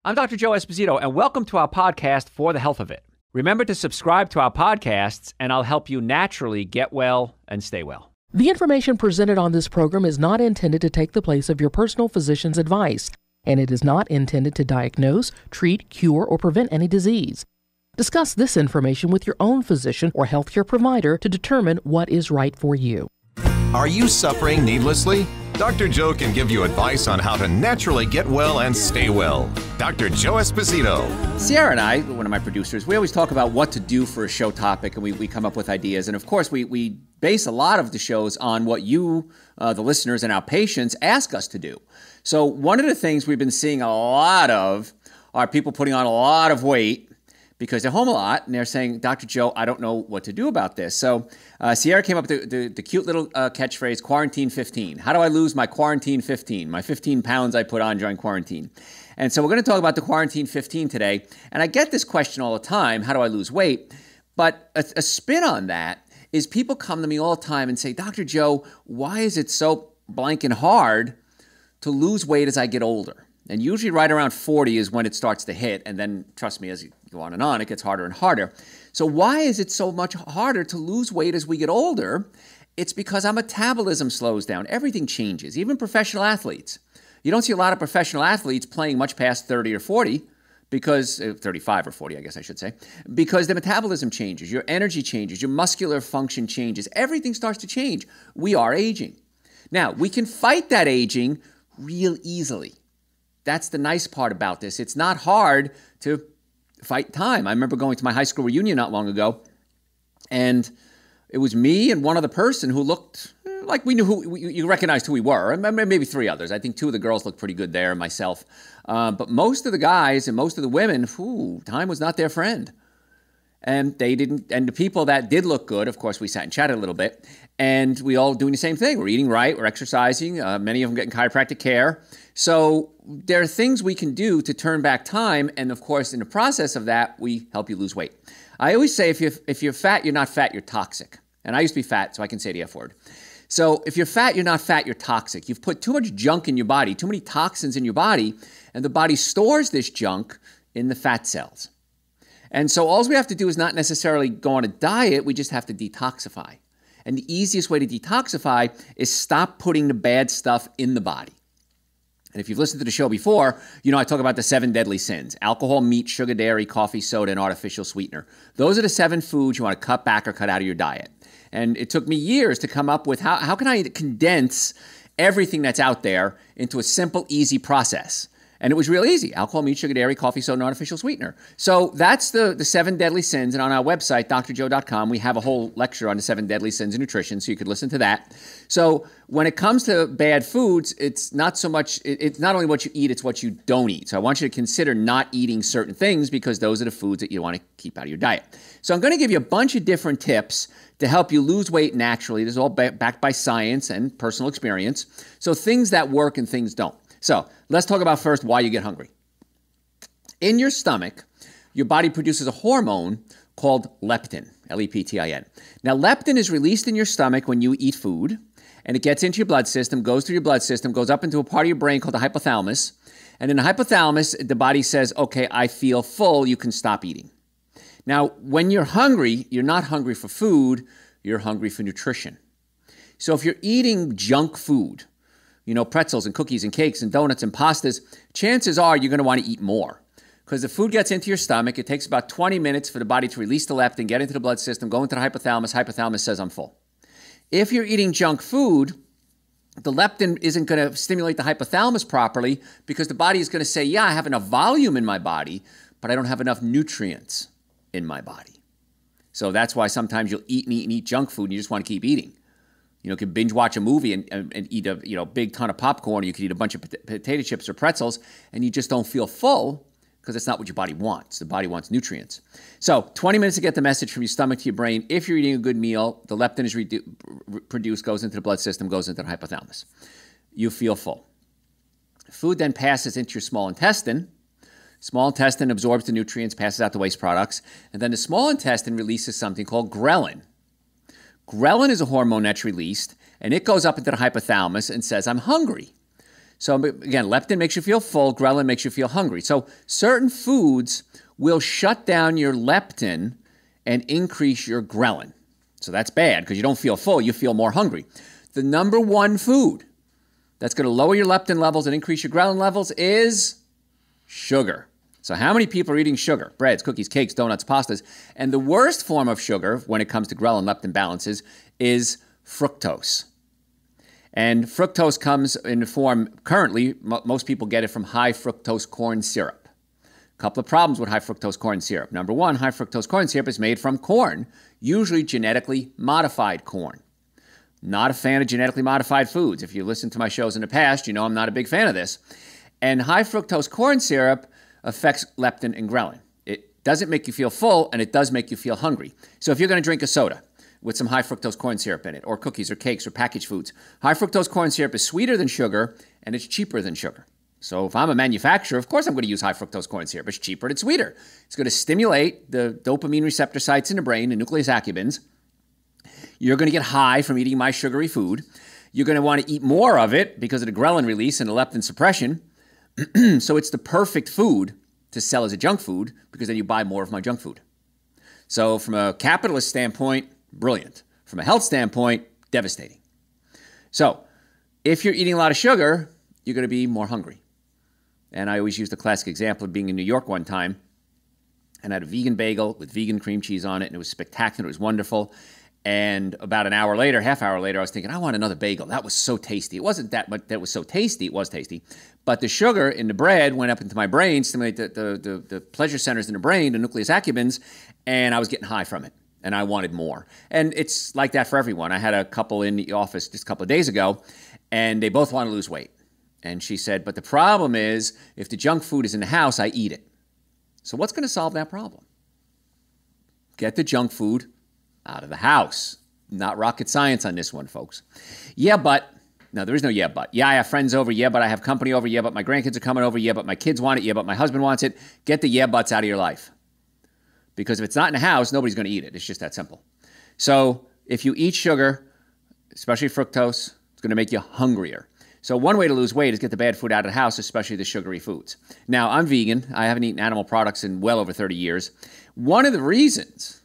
I'm Dr. Joe Esposito, and welcome to our podcast, For the Health of It. Remember to subscribe to our podcasts, and I'll help you naturally get well and stay well. The information presented on this program is not intended to take the place of your personal physician's advice, and it is not intended to diagnose, treat, cure, or prevent any disease. Discuss this information with your own physician or healthcare provider to determine what is right for you. Are you suffering needlessly? Dr. Joe can give you advice on how to naturally get well and stay well. Dr. Joe Esposito. Sierra and I, one of my producers, we always talk about what to do for a show topic, and we come up with ideas. And of course, we base a lot of the shows on what you, the listeners, and our patients ask us to do. So one of the things we've been seeing a lot of are people putting on a lot of weight because they're home a lot, and they're saying, Dr. Joe, I don't know what to do about this. So Sierra came up with the cute little catchphrase, Quarantine 15. How do I lose my Quarantine 15, my 15 pounds I put on during quarantine? And so we're going to talk about the Quarantine 15 today. And I get this question all the time, how do I lose weight? But a spin on that is people come to me all the time and say, Dr. Joe, why is it so blank and hard to lose weight as I get older? And usually right around 40 is when it starts to hit. And then, trust me, as you go on, it gets harder and harder. So why is it so much harder to lose weight as we get older? It's because our metabolism slows down. Everything changes, even professional athletes. You don't see a lot of professional athletes playing much past 30 or 40 because, 35 or 40, I guess I should say, because the metabolism changes, your energy changes, your muscular function changes. Everything starts to change. We are aging. Now, we can fight that aging real easily. That's the nice part about this. It's not hard to fight time. I remember going to my high school reunion not long ago, and it was me and one other person who looked like we knew who, you recognized who we were, and maybe three others. I think two of the girls looked pretty good there, and myself. But most of the guys and most of the women, time was not their friend. And they didn't, and the people that did look good, of course, we sat and chatted a little bit, and we all doing the same thing. We're eating right, we're exercising, many of them getting chiropractic care. So there are things we can do to turn back time, and of course, in the process of that, we help you lose weight. I always say if you're fat, you're not fat, you're toxic. And I used to be fat, so I can say the F word. So if you're fat, you're not fat, you're toxic. You've put too much junk in your body, too many toxins in your body, and the body stores this junk in the fat cells. And so all we have to do is not necessarily go on a diet, we just have to detoxify. And the easiest way to detoxify is stop putting the bad stuff in the body. And if you've listened to the show before, you know I talk about the 7 deadly sins: alcohol, meat, sugar, dairy, coffee, soda, and artificial sweetener. Those are the 7 foods you want to cut back or cut out of your diet. And it took me years to come up with how can I condense everything that's out there into a simple, easy process. And it was real easy: alcohol, meat, sugar, dairy, coffee, soda, and artificial sweetener. So that's the 7 deadly sins. And on our website, drjoe.com, we have a whole lecture on the 7 deadly sins of nutrition, so you could listen to that. So when it comes to bad foods, it's not so much, it's not only what you eat, it's what you don't eat. So I want you to consider not eating certain things because those are the foods that you want to keep out of your diet. So I'm going to give you a bunch of different tips to help you lose weight naturally. This is all backed by science and personal experience. So things that work and things don't. So let's talk about first why you get hungry. In your stomach, your body produces a hormone called leptin, L-E-P-T-I-N. Now, leptin is released in your stomach when you eat food, and it gets into your blood system, goes through your blood system, goes up into a part of your brain called the hypothalamus. And in the hypothalamus, the body says, okay, I feel full, you can stop eating. Now, when you're hungry, you're not hungry for food, you're hungry for nutrition. So if you're eating junk food, pretzels and cookies and cakes and donuts and pastas, chances are you're going to want to eat more. Because the food gets into your stomach, it takes about 20 minutes for the body to release the leptin, get into the blood system, go into the hypothalamus. Hypothalamus says, I'm full. If you're eating junk food, the leptin isn't going to stimulate the hypothalamus properly because the body is going to say, yeah, I have enough volume in my body, but I don't have enough nutrients in my body. So that's why sometimes you'll eat and eat and eat junk food and you just want to keep eating. You could binge watch a movie and eat a big ton of popcorn, or you could eat a bunch of potato chips or pretzels, and you just don't feel full because that's not what your body wants. The body wants nutrients. So 20 minutes to get the message from your stomach to your brain. If you're eating a good meal, the leptin is produced, goes into the blood system, goes into the hypothalamus. You feel full. Food then passes into your small intestine. Small intestine absorbs the nutrients, passes out the waste products, and then the small intestine releases something called ghrelin. Ghrelin is a hormone that's released, and it goes up into the hypothalamus and says, I'm hungry. So again, leptin makes you feel full, ghrelin makes you feel hungry. So certain foods will shut down your leptin and increase your ghrelin. So that's bad because you don't feel full, you feel more hungry. The number one food that's going to lower your leptin levels and increase your ghrelin levels is sugar. So how many people are eating sugar? Breads, cookies, cakes, donuts, pastas. And the worst form of sugar when it comes to ghrelin leptin balances is fructose. And fructose comes in the form, currently, most people get it from high fructose corn syrup. A couple of problems with high fructose corn syrup. Number one, high fructose corn syrup is made from corn, usually genetically modified corn. Not a fan of genetically modified foods. If you listened to my shows in the past, you know I'm not a big fan of this. And high fructose corn syrup affects leptin and ghrelin. It doesn't make you feel full, and it does make you feel hungry. So if you're going to drink a soda with some high fructose corn syrup in it, or cookies or cakes or packaged foods, high fructose corn syrup is sweeter than sugar, and it's cheaper than sugar. So if I'm a manufacturer, of course I'm going to use high fructose corn syrup. It's cheaper and it's sweeter. It's going to stimulate the dopamine receptor sites in the brain, the nucleus accumbens. You're going to get high from eating my sugary food. You're going to want to eat more of it because of the ghrelin release and the leptin suppression. So it's the perfect food to sell as a junk food because then you buy more of my junk food. So from a capitalist standpoint, brilliant. From a health standpoint, devastating. So if you're eating a lot of sugar, you're going to be more hungry. And I always use the classic example of being in New York one time, and I had a vegan bagel with vegan cream cheese on it, and it was spectacular. It was wonderful. And about an hour later, half hour later, I was thinking, I want another bagel. That was so tasty. It wasn't that much that was so tasty. It was tasty. But the sugar in the bread went up into my brain, stimulated the pleasure centers in the brain, the nucleus accumbens, and I was getting high from it. And I wanted more. And it's like that for everyone. I had a couple in the office just a couple of days ago, and they both want to lose weight. And she said, but the problem is, if the junk food is in the house, I eat it. So what's going to solve that problem? Get the junk food out of the house. Not rocket science on this one, folks. Yeah, but. No, there is no yeah, but. Yeah, I have friends over. Yeah, but I have company over. Yeah, but my grandkids are coming over. Yeah, but my kids want it. Yeah, but my husband wants it. Get the yeah, buts out of your life. Because if it's not in the house, nobody's going to eat it. It's just that simple. So if you eat sugar, especially fructose, it's going to make you hungrier. So one way to lose weight is get the bad food out of the house, especially the sugary foods. Now, I'm vegan. I haven't eaten animal products in well over 30 years. One of the reasons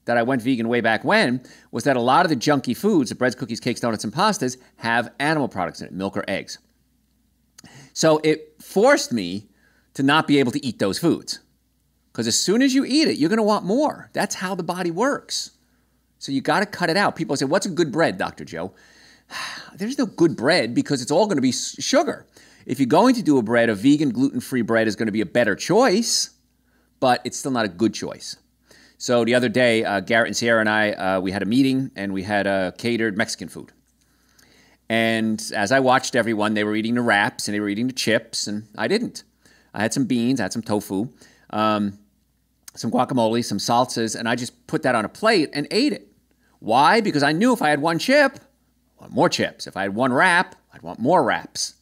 that I went vegan way back when was that a lot of the junky foods, the breads, cookies, cakes, donuts, and pastas, have animal products in it, milk or eggs. So it forced me to not be able to eat those foods. Because as soon as you eat it, you're going to want more. That's how the body works. So you got to cut it out. People say, what's a good bread, Dr. Joe? There's no good bread because it's all going to be sugar. If you're going to do a bread, a vegan, gluten-free bread is going to be a better choice, but it's still not a good choice. So the other day, Garrett and Sierra and I, we had a meeting, and we had catered Mexican food. And as I watched everyone, they were eating the wraps, and they were eating the chips, and I didn't. I had some beans, I had some tofu, some guacamole, some salsas, and I just put that on a plate and ate it. Why? Because I knew if I had one chip, I want more chips. If I had one wrap, I'd want more wraps.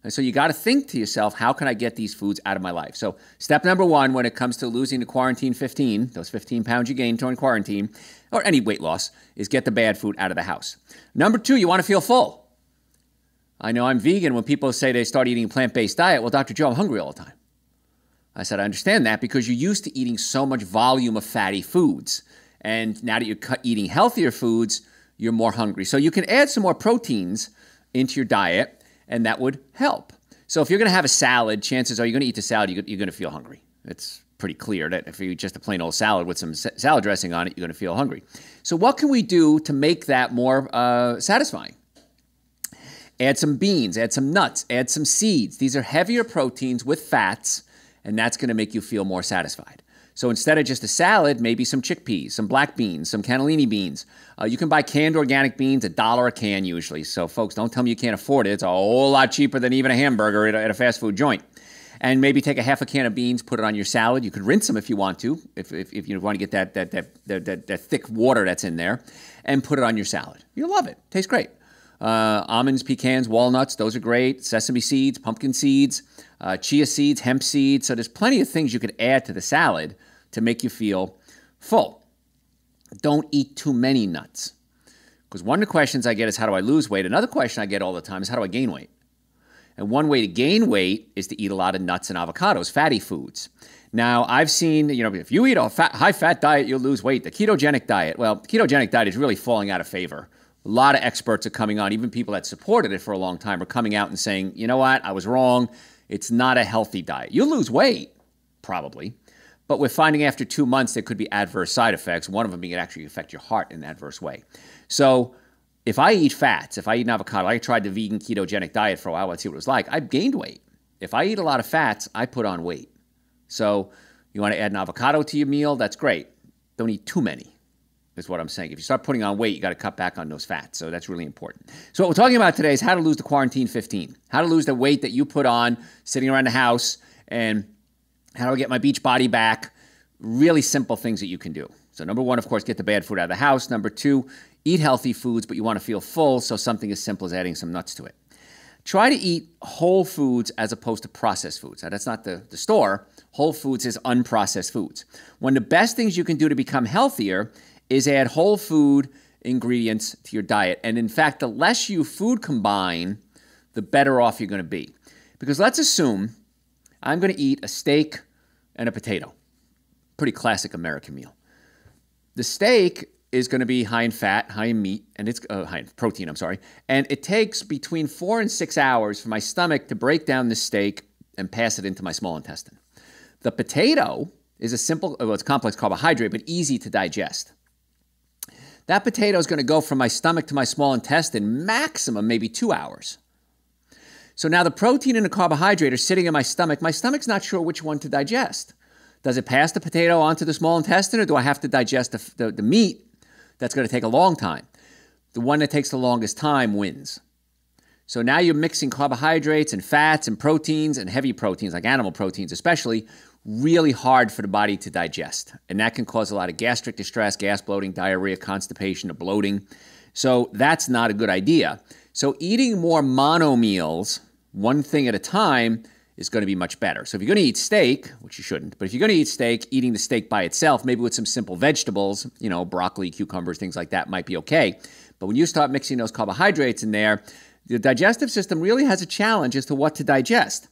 And so you got to think to yourself, how can I get these foods out of my life? So step number one when it comes to losing the quarantine 15, those 15 pounds you gained during quarantine, or any weight loss, is get the bad food out of the house. Number two, you want to feel full. I know I'm vegan. When people say they start eating a plant-based diet, well, Dr. Joe, I'm hungry all the time. I said, I understand that because you're used to eating so much volume of fatty foods. And now that you're eating healthier foods, you're more hungry. So you can add some more proteins into your diet, and that would help. So if you're going to have a salad, chances are you're going to eat the salad, you're going to feel hungry. It's pretty clear that if you eat just a plain old salad with some salad dressing on it, you're going to feel hungry. So what can we do to make that more satisfying? Add some beans, add some nuts, add some seeds. These are heavier proteins with fats, and that's going to make you feel more satisfied. So instead of just a salad, maybe some chickpeas, some black beans, some cannellini beans. You can buy canned organic beans, $1 a can usually. So folks, don't tell me you can't afford it. It's a whole lot cheaper than even a hamburger at a fast food joint. And maybe take a half a can of beans, put it on your salad. You could rinse them if you want to, if you want to get that thick water that's in there, and put it on your salad. You'll love it. Tastes great. Almonds, pecans, walnuts, those are great. Sesame seeds, pumpkin seeds, chia seeds, hemp seeds. So there's plenty of things you could add to the salad to make you feel full. Don't eat too many nuts. Because one of the questions I get is, how do I lose weight? Another question I get all the time is, how do I gain weight? And one way to gain weight is to eat a lot of nuts and avocados, fatty foods. Now, I've seen, if you eat a high-fat diet, you'll lose weight. The ketogenic diet, well, the ketogenic diet is really falling out of favor. A lot of experts are coming on, even people that supported it for a long time are coming out and saying, you know what, I was wrong. It's not a healthy diet. You'll lose weight, probably. But we're finding after 2 months there could be adverse side effects. One of them being it actually affect your heart in an adverse way. So if I eat fats, if I eat an avocado, I tried the vegan ketogenic diet for a while. Let's see what it was like. I've gained weight. If I eat a lot of fats, I put on weight. So you want to add an avocado to your meal, that's great. Don't eat too many, is what I'm saying. If you start putting on weight, you got to cut back on those fats. So that's really important. So what we're talking about today is how to lose the quarantine 15. How to lose the weight that you put on sitting around the house, and how do I get my beach body back? Really simple things that you can do. So number one, of course, get the bad food out of the house. Number two, eat healthy foods, but you want to feel full, so something as simple as adding some nuts to it. Try to eat whole foods as opposed to processed foods. Now, that's not the store. Whole foods is unprocessed foods. One of the best things you can do to become healthier is add whole food ingredients to your diet. And in fact, the less you food combine, the better off you're going to be. Because let's assume I'm going to eat a steak and a potato. Pretty classic American meal. The steak is going to be high in fat, high in meat, and it's high in protein, and it takes between 4 and 6 hours for my stomach to break down the steak and pass it into my small intestine. The potato is a simple, it's complex carbohydrate, but easy to digest. That potato is going to go from my stomach to my small intestine maximum maybe 2 hours. So now the protein and the carbohydrate are sitting in my stomach. My stomach's not sure which one to digest. Does it pass the potato onto the small intestine, or do I have to digest the meat? That's going to take a long time. The one that takes the longest time wins. So now you're mixing carbohydrates and fats and proteins and heavy proteins, like animal proteins especially, really hard for the body to digest. And that can cause a lot of gastric distress, gas bloating, diarrhea, constipation, or bloating. So that's not a good idea. So eating more mono meals, one thing at a time, is going to be much better. So if you're going to eat steak, which you shouldn't, but if you're going to eat steak, eating the steak by itself, maybe with some simple vegetables, broccoli, cucumbers, things like that might be okay. But when you start mixing those carbohydrates in there, the digestive system really has a challenge as to what to digest.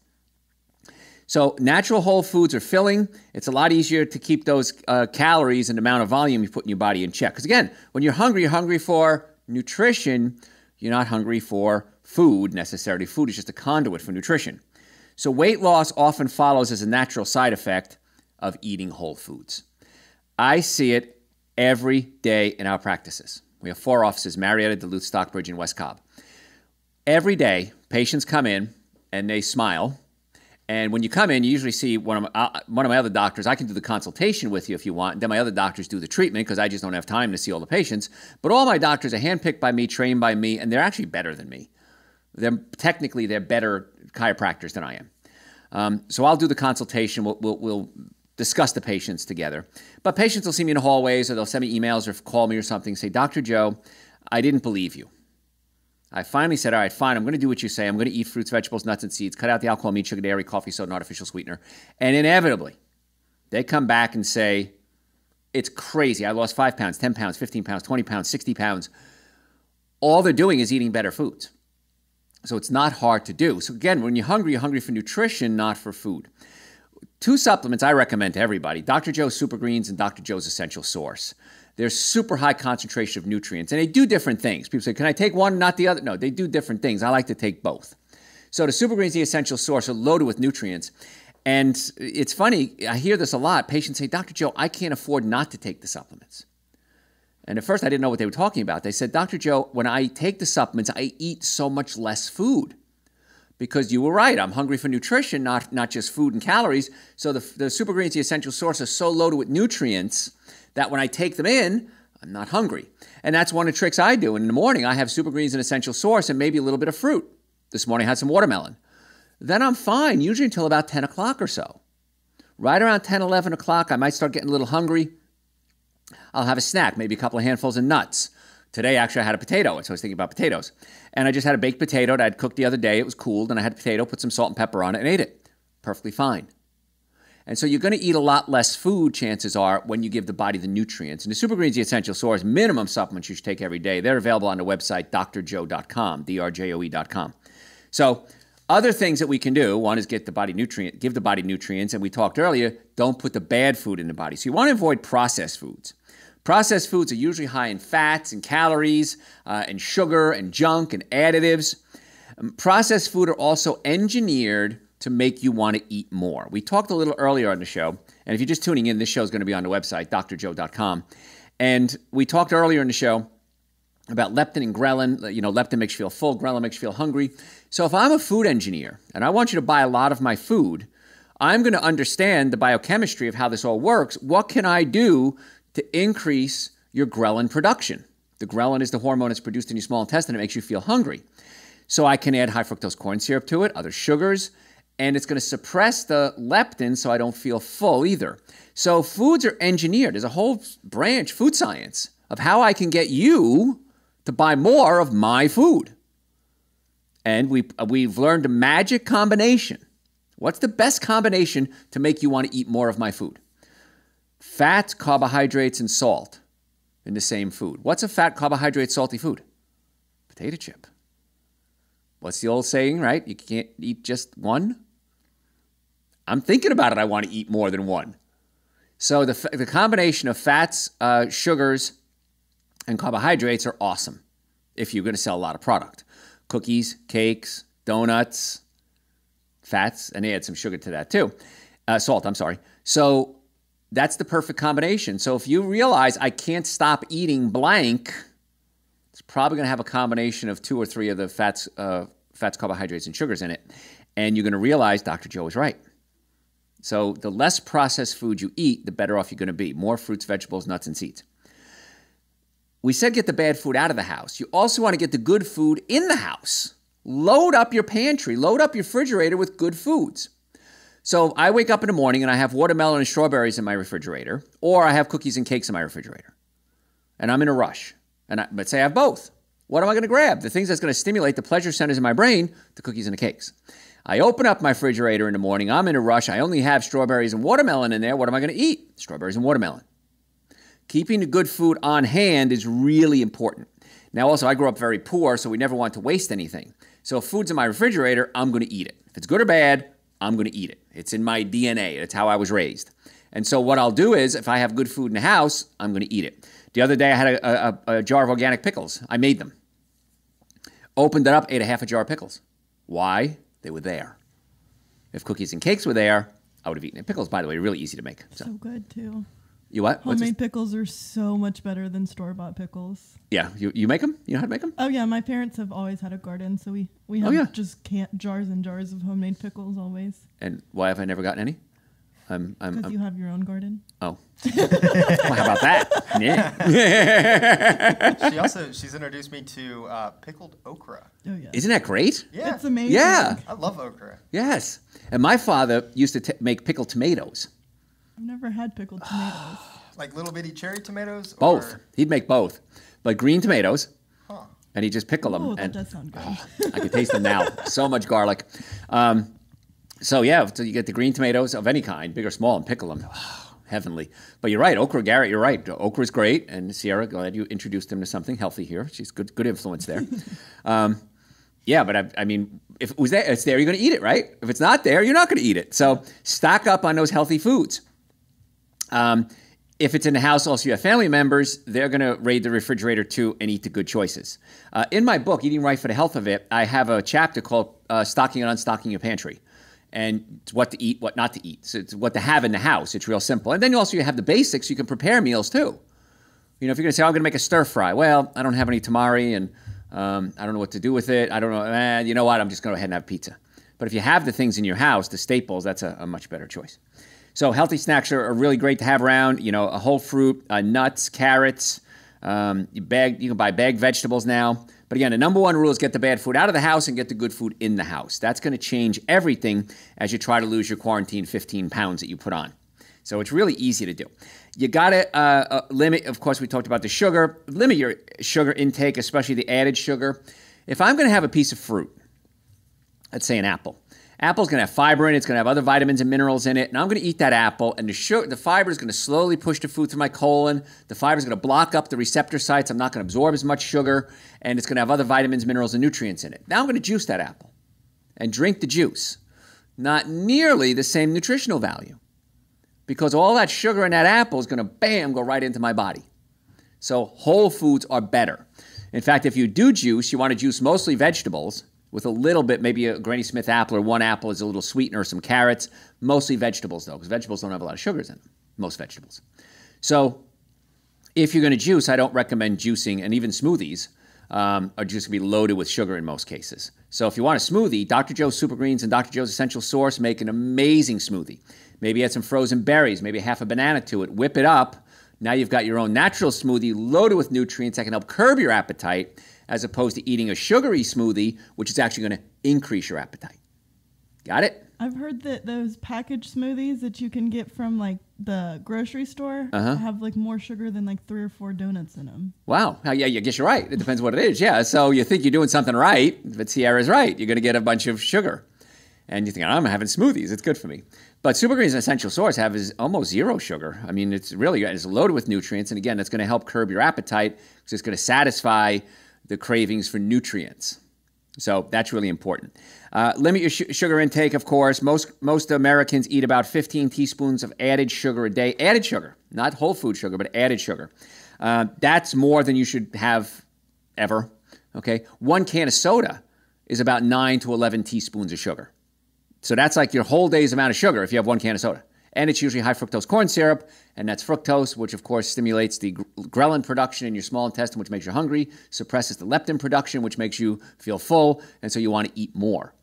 So natural whole foods are filling. It's a lot easier to keep those calories and amount of volume you put in your body in check. Because again, when you're hungry for nutrition. You're not hungry for food necessarily. Food is just a conduit for nutrition. So weight loss often follows as a natural side effect of eating whole foods. I see it every day in our practices. We have 4 offices, Marietta, Duluth, Stockbridge, and West Cobb. Every day, patients come in and they smile. And when you come in, you usually see one of my other doctors. I can do the consultation with you if you want. Then my other doctors do the treatment because I just don't have time to see all the patients. But all my doctors are handpicked by me, trained by me, and they're actually better than me. They're better chiropractors than I am. So I'll do the consultation. We'll discuss the patients together. But patients will see me in the hallways, or they'll send me emails or call me or something, say, Dr. Joe, I didn't believe you. I finally said, all right, fine, I'm going to do what you say. I'm going to eat fruits, vegetables, nuts, and seeds, cut out the alcohol, meat, sugar, dairy, coffee, soda, and artificial sweetener. And inevitably, they come back and say, it's crazy. I lost 5 pounds, 10 pounds, 15 pounds, 20 pounds, 60 pounds. All they're doing is eating better foods. So it's not hard to do. So again, when you're hungry for nutrition, not for food. 2 supplements I recommend to everybody, Dr. Joe's Super Greens and Dr. Joe's Essential Source. They're super high concentration of nutrients, and they do different things. People say, can I take one, not the other? No, they do different things. I like to take both. So the Super Greens, the Essential Source, are loaded with nutrients. And it's funny, I hear this a lot. Patients say, Dr. Joe, I can't afford not to take the supplements. And at first, I didn't know what they were talking about. They said, Dr. Joe, when I take the supplements, I eat so much less food. Because you were right, I'm hungry for nutrition, not just food and calories. So the Super Greens, the Essential Source, are so loaded with nutrients that when I take them in, I'm not hungry. And that's one of the tricks I do. And in the morning, I have Super Greens and Essential Source and maybe a little bit of fruit. This morning, I had some watermelon. Then I'm fine, usually until about 10 o'clock or so. Right around 10, 11 o'clock, I might start getting a little hungry. I'll have a snack, maybe a couple of handfuls of nuts. Today, actually, I had a potato, so I was thinking about potatoes. And I just had a baked potato that I'd cooked the other day. It was cooled, and I had a potato, put some salt and pepper on it, and ate it. Perfectly fine. And so you're going to eat a lot less food, chances are, when you give the body the nutrients. And the Super Greens, the Essential Source, minimum supplements you should take every day. They're available on the website, drjoe.com, drjoe.com. So Other things that we can do, one is give the body nutrients, and we talked earlier, don't put the bad food in the body. So you want to avoid processed foods. Processed foods are usually high in fats and calories and sugar and junk and additives. Processed food are also engineered to make you want to eat more. We talked a little earlier on the show, and if you're just tuning in, this show is going to be on the website, drjoe.com. And we talked earlier in the show about leptin and ghrelin. Leptin makes you feel full, ghrelin makes you feel hungry. So if I'm a food engineer and I want you to buy a lot of my food, I'm going to understand the biochemistry of how this all works. What can I do to increase your ghrelin production? The ghrelin is the hormone that's produced in your small intestine that makes you feel hungry. So I can add high fructose corn syrup to it, other sugars, and it's going to suppress the leptin so I don't feel full either. So foods are engineered. There's a whole branch, food science, of how I can get you to buy more of my food. And we've learned a magic combination. What's the best combination to make you want to eat more of my food? Fat, carbohydrates, and salt in the same food. What's a fat, carbohydrate, salty food? Potato chip. What's the old saying, right? You can't eat just one. I'm thinking about it. I want to eat more than one. So the combination of fats, sugars, and carbohydrates are awesome if you're going to sell a lot of product. Cookies, cakes, donuts, fats, and they add some sugar to that too. Salt, I'm sorry. So that's the perfect combination. So if you realize I can't stop eating blank, it's probably going to have a combination of 2 or 3 of the fats, carbohydrates, and sugars in it. And you're going to realize Dr. Joe is right. So the less processed food you eat, the better off you're going to be. More fruits, vegetables, nuts, and seeds. We said get the bad food out of the house. You also want to get the good food in the house. Load up your pantry. Load up your refrigerator with good foods. So I wake up in the morning and I have watermelon and strawberries in my refrigerator, or I have cookies and cakes in my refrigerator. And I'm in a rush. But say I have both. What am I going to grab? The things that's going to stimulate the pleasure centers in my brain, the cookies and the cakes. I open up my refrigerator in the morning. I'm in a rush. I only have strawberries and watermelon in there. What am I going to eat? Strawberries and watermelon. Keeping the good food on hand is really important. Now, also, I grew up very poor, so we never want to waste anything. So if food's in my refrigerator, I'm going to eat it. If it's good or bad, I'm going to eat it. It's in my DNA. That's how I was raised. And so what I'll do is, if I have good food in the house, I'm going to eat it. The other day, I had a jar of organic pickles. I made them. Opened it up, ate a half a jar of pickles. Why? They were there. If cookies and cakes were there, I would have eaten it. Pickles, by the way, are really easy to make. So good, too. You what? Homemade pickles are so much better than store-bought pickles. Yeah. You make them? You know how to make them? Oh, yeah. My parents have always had a garden, so we have just jars and jars of homemade pickles always. And why have I never gotten any? Because you have your own garden. Oh. Well, how about that? Yeah. She's introduced me to pickled okra. Oh, yeah. Isn't that great? Yeah. It's amazing. Yeah. I love okra. Yes. And my father used to make pickled tomatoes. I've never had pickled tomatoes. Like little bitty cherry tomatoes? Both. He'd make both. But green tomatoes. Huh. And he'd just pickle them. Oh, and that does sound good. I can taste them now. So much garlic. So you get the green tomatoes of any kind, big or small, and pickle them. Oh, heavenly. But you're right, okra, Garrett, you're right. Okra's great. And Sierra, glad you introduced him to something healthy here. She's good influence there. Yeah, but I mean, if it was there, it's there, you're going to eat it, right? If it's not there, you're not going to eat it. So stock up on those healthy foods. If it's in the house, also you have family members, they're going to raid the refrigerator too and eat the good choices. In my book, Eating Right for the Health of It, I have a chapter called Stocking and Unstocking Your Pantry. And it's what to eat, what not to eat. So it's what to have in the house. It's real simple. And then you have the basics. You can prepare meals too. You know, if you're going to say, I'm going to make a stir fry. Well, I don't have any tamari and I don't know what to do with it. I don't know. You know what? I'm just going to go ahead and have pizza. But if you have the things in your house, the staples, that's a much better choice. So healthy snacks are really great to have around. You know, a whole fruit, nuts, carrots. You can buy bagged vegetables now. But again, the number one rule is get the bad food out of the house and get the good food in the house. That's going to change everything as you try to lose your quarantine 15 pounds that you put on. So it's really easy to do. You got to limit, of course, we talked about the sugar. Limit your sugar intake, especially the added sugar. If I'm going to have a piece of fruit, let's say an apple. Apple's going to have fiber in it. It's going to have other vitamins and minerals in it. And I'm going to eat that apple. And the fiber is going to slowly push the food through my colon. The fiber is going to block up the receptor sites. I'm not going to absorb as much sugar. And it's going to have other vitamins, minerals, and nutrients in it. Now I'm going to juice that apple. and drink the juice, not nearly the same nutritional value, because all that sugar in that apple is going to, bam, go right into my body. So whole foods are better. In fact, if you do juice, you want to juice mostly vegetables with a little bit, maybe a Granny Smith apple or one apple is a little sweetener or some carrots. Mostly vegetables, though, because vegetables don't have a lot of sugars in them, most vegetables. So if you're going to juice, I don't recommend juicing, and even smoothies are just going to be loaded with sugar in most cases. So if you want a smoothie, Dr. Joe's Super Greens and Dr. Joe's Essential Source make an amazing smoothie. Maybe add some frozen berries, maybe half a banana to it, whip it up. Now you've got your own natural smoothie loaded with nutrients that can help curb your appetite, as opposed to eating a sugary smoothie, which is actually going to increase your appetite. Got it? I've heard that those packaged smoothies that you can get from like the grocery store have like more sugar than like 3 or 4 donuts in them. Wow. Yeah, I guess you're right. It depends what it is. Yeah. So you think you're doing something right, but Sierra's right. You're going to get a bunch of sugar. And you think, I'm having smoothies. It's good for me. But Super Greens and Essential Source have is almost zero sugar. I mean, it's really it's loaded with nutrients. And again, that's going to help curb your appetite because it's going to satisfy the cravings for nutrients. So that's really important. Limit your sugar intake, of course. Most Americans eat about 15 teaspoons of added sugar a day. Added sugar, not whole food sugar, but added sugar. That's more than you should have ever. Okay, 1 can of soda is about 9 to 11 teaspoons of sugar. So that's like your whole day's amount of sugar if you have 1 can of soda. And it's usually high fructose corn syrup, and that's fructose, which of course stimulates the ghrelin production in your small intestine, which makes you hungry, suppresses the leptin production, which makes you feel full, and so you want to eat more.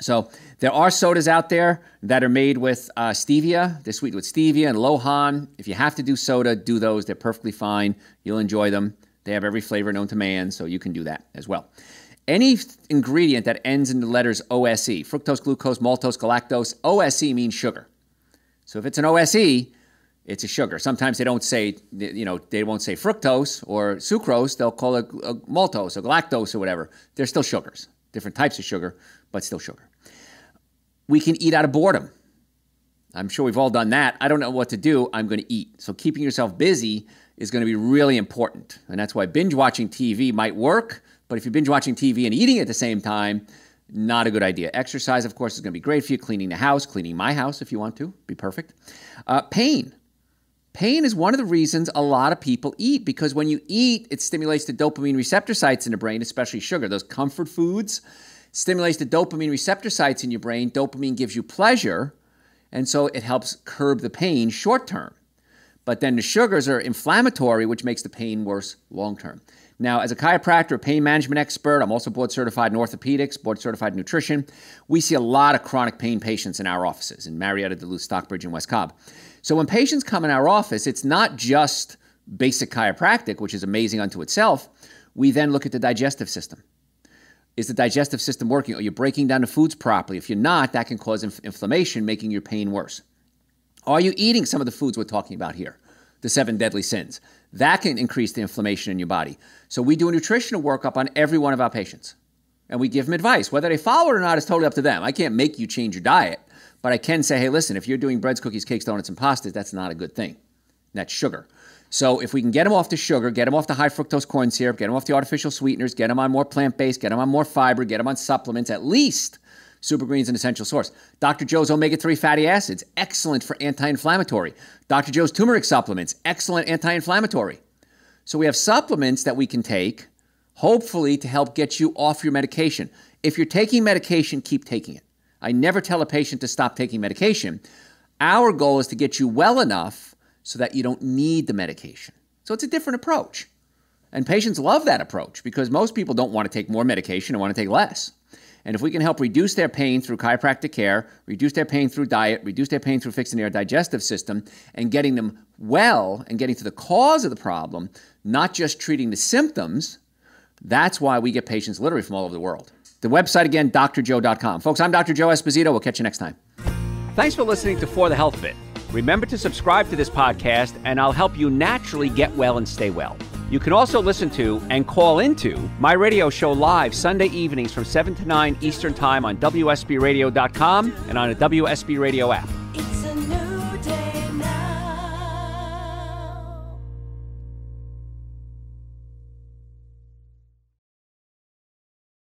So there are sodas out there that are made with stevia. They're sweetened with stevia and Lohan. If you have to do soda, do those. They're perfectly fine. You'll enjoy them. They have every flavor known to man, so you can do that as well. Any ingredient that ends in the letters OSE, fructose, glucose, maltose, galactose, OSE means sugar. So if it's an OSE, it's a sugar. Sometimes they don't say, they won't say fructose or sucrose. They'll call it maltose or galactose or whatever. They're still sugars. Different types of sugar, but still sugar. We can eat out of boredom. I'm sure we've all done that. I don't know what to do. I'm going to eat. So keeping yourself busy is going to be really important. And that's why binge watching TV might work. But if you're binge watching TV and eating at the same time, not a good idea. Exercise, of course, is going to be great for you. Cleaning the house, cleaning my house if you want to, be perfect. Pain. Pain is one of the reasons a lot of people eat, because when you eat, it stimulates the dopamine receptor sites in the brain, especially sugar. Those comfort foods stimulates the dopamine receptor sites in your brain. Dopamine gives you pleasure, and so it helps curb the pain short term. But then the sugars are inflammatory, which makes the pain worse long term. Now, as a chiropractor, a pain management expert, I'm also board certified in orthopedics, board certified in nutrition. We see a lot of chronic pain patients in our offices in Marietta, Duluth, Stockbridge, and West Cobb. So when patients come in our office, it's not just basic chiropractic, which is amazing unto itself. We then look at the digestive system. Is the digestive system working? Are you breaking down the foods properly? If you're not, that can cause inflammation, making your pain worse. Are you eating some of the foods we're talking about here? The 7 deadly sins. That can increase the inflammation in your body. So we do a nutritional workup on every one of our patients. And we give them advice. Whether they follow it or not is totally up to them. I can't make you change your diet. But I can say, hey, listen, if you're doing breads, cookies, cakes, donuts, and pastas, that's not a good thing. That's sugar. So if we can get them off the sugar, get them off the high fructose corn syrup, get them off the artificial sweeteners, get them on more plant-based, get them on more fiber, get them on supplements, at least Super Greens and Essential Source. Dr. Joe's omega-3 fatty acids, excellent for anti-inflammatory. Dr. Joe's turmeric supplements, excellent anti-inflammatory. So we have supplements that we can take, hopefully to help get you off your medication. If you're taking medication, keep taking it. I never tell a patient to stop taking medication. Our goal is to get you well enough so that you don't need the medication. So it's a different approach. And patients love that approach because most people don't want to take more medication and want to take less. And if we can help reduce their pain through chiropractic care, reduce their pain through diet, reduce their pain through fixing their digestive system, and getting them well and getting to the cause of the problem, not just treating the symptoms, that's why we get patients literally from all over the world. The website again, drjoe.com. Folks, I'm Dr. Joe Esposito. We'll catch you next time. Thanks for listening to For the Health of It. Remember to subscribe to this podcast, and I'll help you naturally get well and stay well. You can also listen to and call into my radio show live Sunday evenings from 7 to 9 Eastern Time on WSBradio.com and on a WSB Radio app.